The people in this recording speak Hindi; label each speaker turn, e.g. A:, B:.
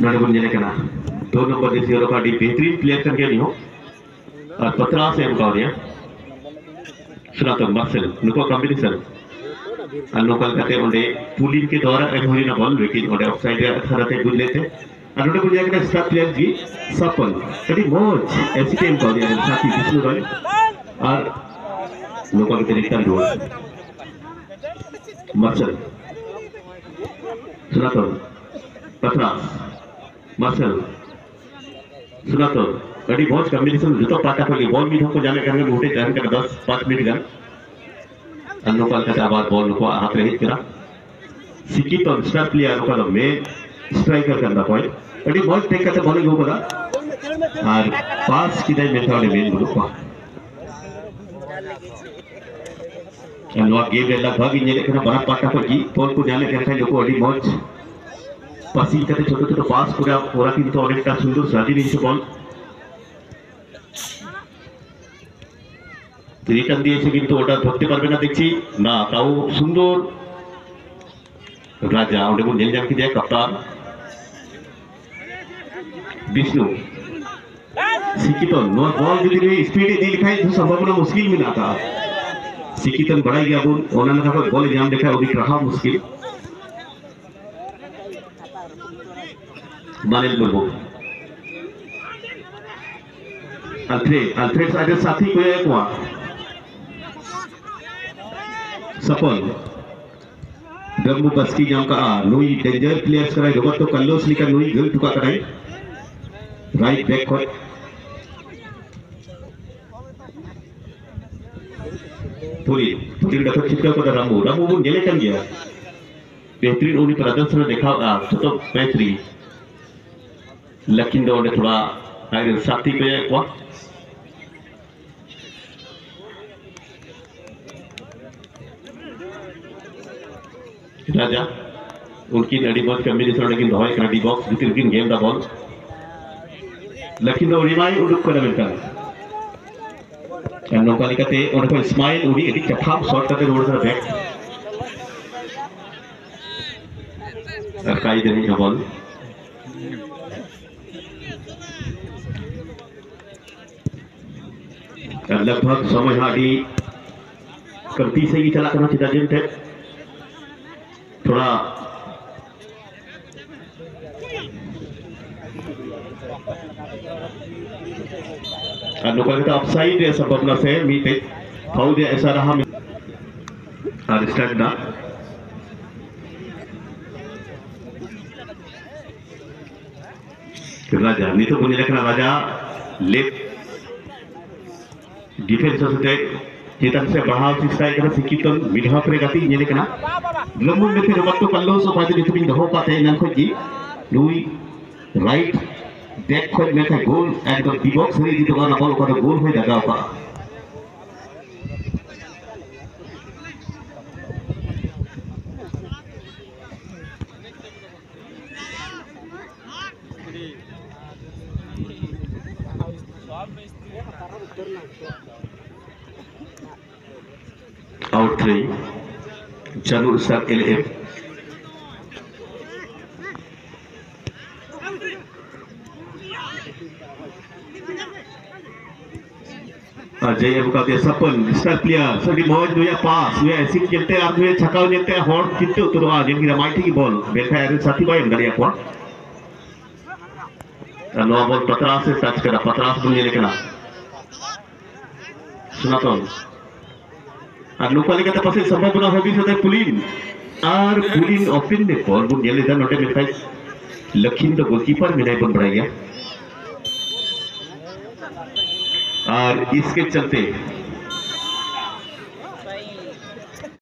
A: नोड़े बन जेने कना 2 नंबर दे जीरो का डी बेहतरीन प्लेयर कर गया नहीं हो और 15 से हम कह रहे सुना तो मार्सेल नुको कॉम्बिनेशन अनुकल करते उन्हें पुलिन के द्वारा एक हुई ना बॉल लेकिन उन्हें ऑफसाइड या थरते बुझ लेते अनुकल बुझ जाएगा स्टार प्लेयर जी सफल कभी मौज ऐसी टीम कह दिया साथी विष्णु रॉय और नुको के तरीके का रोल मार्सेल सुना तो 15 मार्सेल सुना तो कभी मौज कॉम्बिनेशन जुतो पाटा को बॉल भी को जाने करने मोटे जाने का 10-5 मिनट गन अनुकल का आवाज बॉल को हाथ रहित करा सिक्की तो स्टार प्लेयर को तो मैं स्ट्राइकर करना पॉइंट कभी मौज टेक करते बॉल को करा और पास की दाई में था मेन गुरु को अनुवा गेम में लगभग इन ये करना बड़ा पाटा को जी बॉल को जाने करते लोगों अड़ी मौज पासिंग करते छोटे-छोटे पास पूरा टीम तो अनेकटा सुंदर साजी नहीं बॉल रिटर्न दिए কিন্তু ওটা ধরতে পারবে না দেখছি না তাও সুন্দর রাজা ওটা কোন জেল জানকি যায় কাপ্তান विष्णु सिकितन नो बॉल যদি স্পিডে দিয়ে লিখাই তো সম্ভাবনা মুশকিल में आता सिकितन बड़ा गया बोल ओना ना का बॉल जाम देखा अभी रहा मुश्किल मानेल बोलबो अल्फ्रेड साइड साथी को एक हुआ सफल गम्मू बस्की जाम का नोई डेंजर प्लेयर्स कराए रोबर्टो कार्लोस लिखा नोई गल टुका कराए राइट बैक को पूरी डफर चिपका को रामू वो गेले कर गया बेहतरीन उन्हीं प्रदर्शन देखा तो मैच रही लेकिन दो थोड़ा साथी को एक हुआ राजा उनकी अड़ी बॉल कॉम्बिनेशन लेकिन दवाई का डी बॉक्स लेकिन गेम दा बॉल लेकिन दो रिमाई उडुक कर मिलता है नौका लिखते और कोई स्माइल उड़ी एडी चफाम शॉट करते रोड से बैक सरकारी देनी का बॉल लगभग समय हाडी करती से ही चला करना चाहिए थे थोड़ा अनुकल का ऑफसाइड है संभावना से मीटे फाउल दिया ऐसा रहा और स्टार्ट ना राजा नहीं तो मुझे लगना राजा लेफ्ट डिफेंस होते चेतन से बढ़ाव सिस्टाई करना सिकितन मिडहा पर गति ये लेकिन लम्बू में फिर वक्त कल्लो सो फायदे जितनी दहो पाते हैं नंखो जी लुई राइट बैक खोज में का गोल एकदम डी बॉक्स है जी तो ना बॉल का गोल हो जाएगा आपका आउट 3 चालू स्टार एलएफ जय बुका दे सपन स्टार प्लेयर सभी मौज दुया पास वे ऐसी खेलते आप वे छकाव लेते हॉट कितने उतर आ जिनकी रमाइटी की बॉल बेटा है साथी भाई अंदर या को नो बॉल 50 से टच करा 50 बन लेकिन सुना तो अनुकल का पासे संभावना होगी सदा पुलिन और पुलिन ओपन ने बॉल बुन गेले दा नोटे में खाई लखीन तो गोलकीपर में नहीं बन बढ़ाया और इसके चलते